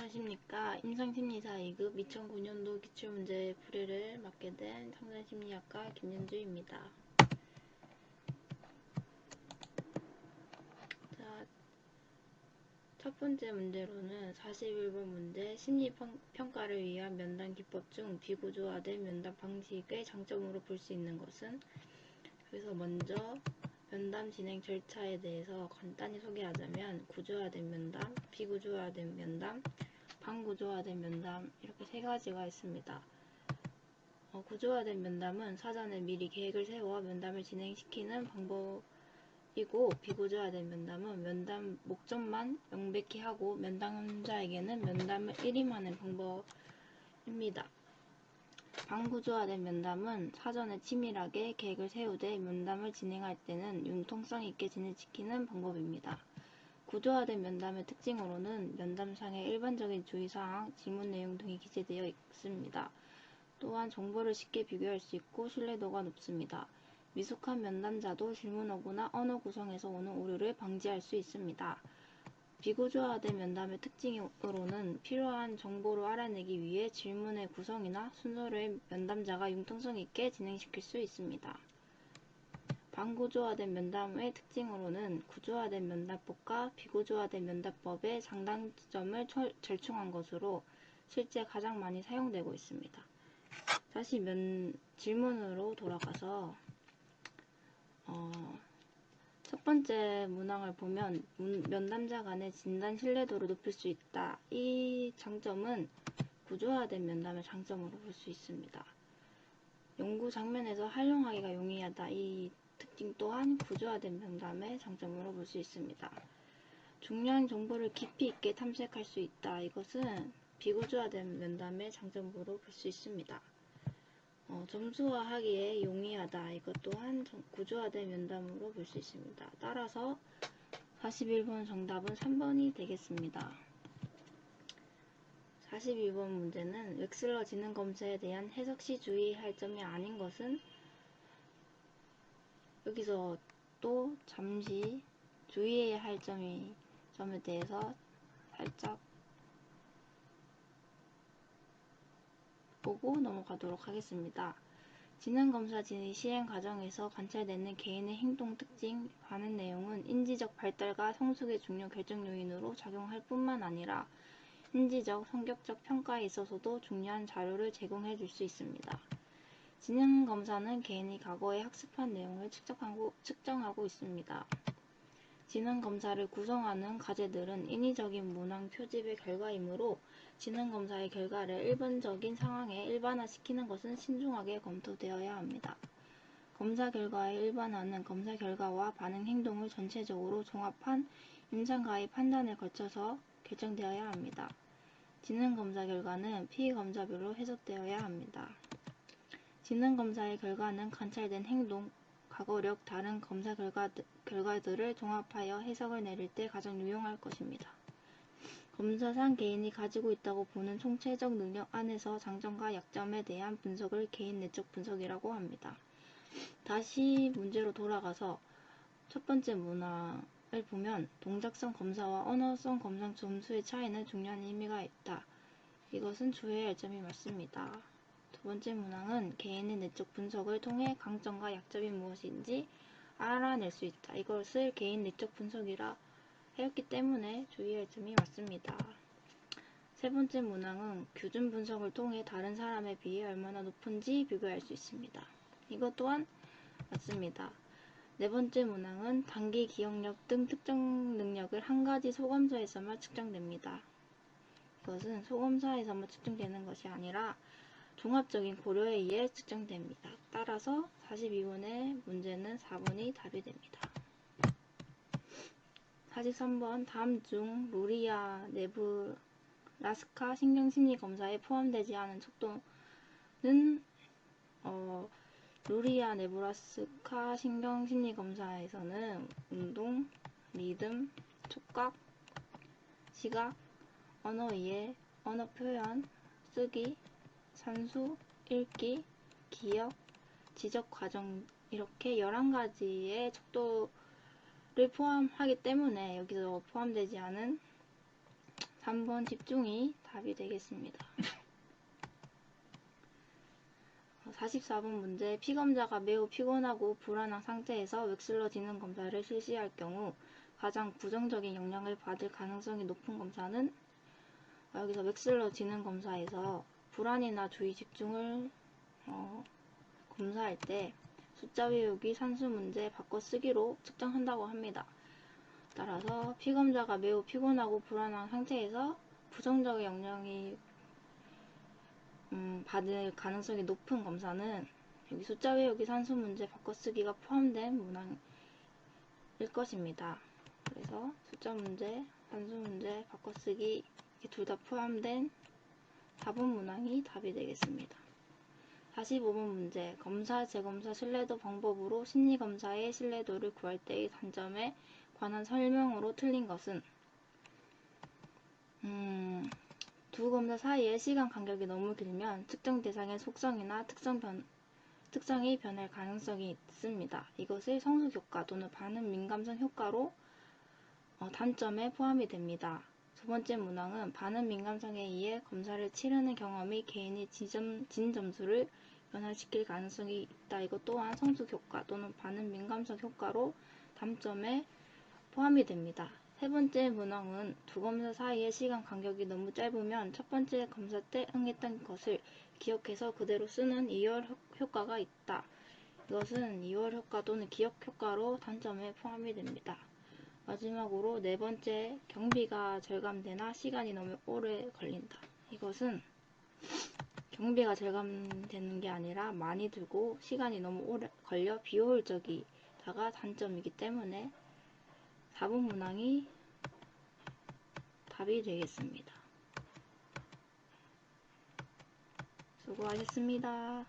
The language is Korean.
안녕하십니까. 임상심리사 2급 2009년도 기출문제 풀이를 맡게 된 상담심리학과 김윤주입니다. 자, 첫 번째 문제로는 41번 문제 심리평가를 위한 면담 기법 중 비구조화된 면담 방식의 장점으로 볼 수 있는 것은? 그래서 먼저 면담 진행 절차에 대해서 간단히 소개하자면 구조화된 면담, 비구조화된 면담, 반구조화된 면담 이렇게 세 가지가 있습니다. 구조화된 면담은 사전에 미리 계획을 세워 면담을 진행시키는 방법이고, 비구조화된 면담은 면담 목적만 명백히 하고 면담자에게는 면담을 일임하는 방법입니다. 반구조화된 면담은 사전에 치밀하게 계획을 세우되 면담을 진행할 때는 융통성 있게 진행시키는 방법입니다. 구조화된 면담의 특징으로는 면담상의 일반적인 주의사항, 질문 내용 등이 기재되어 있습니다. 또한 정보를 쉽게 비교할 수 있고 신뢰도가 높습니다. 미숙한 면담자도 질문어구나 언어 구성에서 오는 오류를 방지할 수 있습니다. 비구조화된 면담의 특징으로는 필요한 정보를 알아내기 위해 질문의 구성이나 순서를 면담자가 융통성 있게 진행시킬 수 있습니다. 반구조화된 면담의 특징으로는 구조화된 면담법과 비구조화된 면담법의 장단점을 절충한 것으로 실제 가장 많이 사용되고 있습니다. 다시 질문으로 돌아가서 첫 번째 문항을 보면 면담자 간의 진단 신뢰도를 높일 수 있다. 이 장점은 구조화된 면담의 장점으로 볼 수 있습니다. 연구 장면에서 활용하기가 용이하다. 이 특징 또한 구조화된 면담의 장점으로 볼 수 있습니다. 중요한 정보를 깊이 있게 탐색할 수 있다. 이것은 비구조화된 면담의 장점으로 볼 수 있습니다. 점수화하기에 용이하다. 이것 또한 구조화된 면담으로 볼 수 있습니다. 따라서 41번 정답은 3번이 되겠습니다. 42번 문제는 웩슬러 지능 검사에 대한 해석 시 주의할 점이 아닌 것은? 여기서 또 잠시 주의해야 할 점에 대해서 살짝 보고 넘어가도록 하겠습니다. 지능검사 시행 과정에서 관찰되는 개인의 행동 특징, 반응 내용은 인지적 발달과 성숙의 중요 결정 요인으로 작용할 뿐만 아니라 인지적, 성격적 평가에 있어서도 중요한 자료를 제공해 줄 수 있습니다. 지능검사는 개인이 과거에 학습한 내용을 측정하고 있습니다. 지능검사를 구성하는 과제들은 인위적인 문항 표집의 결과이므로 지능검사의 결과를 일반적인 상황에 일반화시키는 것은 신중하게 검토되어야 합니다. 검사 결과의 일반화는 검사 결과와 반응 행동을 전체적으로 종합한 임상가의 판단에 거쳐서 결정되어야 합니다. 지능검사 결과는 피검사별로 해석되어야 합니다. 지능검사의 결과는 관찰된 행동, 과거력, 다른 검사 결과들을 종합하여 해석을 내릴 때 가장 유용할 것입니다. 검사상 개인이 가지고 있다고 보는 총체적 능력 안에서 장점과 약점에 대한 분석을 개인 내적 분석이라고 합니다. 다시 문제로 돌아가서 첫 번째 문항을 보면 동작성 검사와 언어성 검사 점수의 차이는 중요한 의미가 있다. 이것은 주의해야 할 점이 맞습니다. 두 번째 문항은 개인의 내적 분석을 통해 강점과 약점이 무엇인지 알아낼 수 있다. 이것을 개인 내적 분석이라 하였기 때문에 주의할 점이 맞습니다. 세 번째 문항은 규준 분석을 통해 다른 사람에 비해 얼마나 높은지 비교할 수 있습니다. 이것 또한 맞습니다. 네 번째 문항은 단기 기억력 등 특정 능력을 한 가지 소검사에서만 측정됩니다. 이것은 소검사에서만 측정되는 것이 아니라 종합적인 고려에 의해 측정됩니다. 따라서 42번의 문제는 4번이 답이 됩니다. 43번 다음 중 루리아 네브라스카 신경심리검사에 포함되지 않은 척도는 루리아 네브라스카 신경심리검사에서는 운동, 리듬, 촉각, 시각, 언어 이해, 언어 표현, 쓰기, 산수, 읽기, 기억, 지적 과정 이렇게 11가지의 척도를 포함하기 때문에 여기서 포함되지 않은 3번 집중이 답이 되겠습니다. 44번 문제. 피검자가 매우 피곤하고 불안한 상태에서 웩슬러 지능 검사를 실시할 경우 가장 부정적인 영향을 받을 가능성이 높은 검사는, 여기서 웩슬러 지능 검사에서 불안이나 주의 집중을 검사할 때 숫자 외우기, 산수 문제, 바꿔쓰기로 측정한다고 합니다. 따라서 피검자가 매우 피곤하고 불안한 상태에서 부정적인 영향이 받을 가능성이 높은 검사는 여기 숫자 외우기, 산수 문제, 바꿔쓰기가 포함된 문항일 것입니다. 그래서 숫자 문제, 산수 문제, 바꿔쓰기 이렇게 둘 다 포함된 4번 문항이 답이 되겠습니다. 45번 문제. 검사, 재검사 신뢰도 방법으로 심리검사의 신뢰도를 구할 때의 단점에 관한 설명으로 틀린 것은, 두 검사 사이의 시간 간격이 너무 길면 특정 대상의 속성이나 특성이 변할 가능성이 있습니다. 이것을 성숙 효과 또는 반응 민감성 효과로 단점에 포함이 됩니다. 두 번째 문항은 반응 민감성에 의해 검사를 치르는 경험이 개인의 진 점수를 변화시킬 가능성이 있다. 이것 또한 성숙 효과 또는 반응 민감성 효과로 단점에 포함이 됩니다. 세 번째 문항은 두 검사 사이의 시간 간격이 너무 짧으면 첫 번째 검사 때 응했던 것을 기억해서 그대로 쓰는 이월 효과가 있다. 이것은 이월 효과 또는 기억 효과로 단점에 포함이 됩니다. 마지막으로 네 번째, 경비가 절감되나 시간이 너무 오래 걸린다. 이것은 경비가 절감되는 게 아니라 많이 들고 시간이 너무 오래 걸려 비효율적이다가 단점이기 때문에 4번 문항이 답이 되겠습니다. 수고하셨습니다.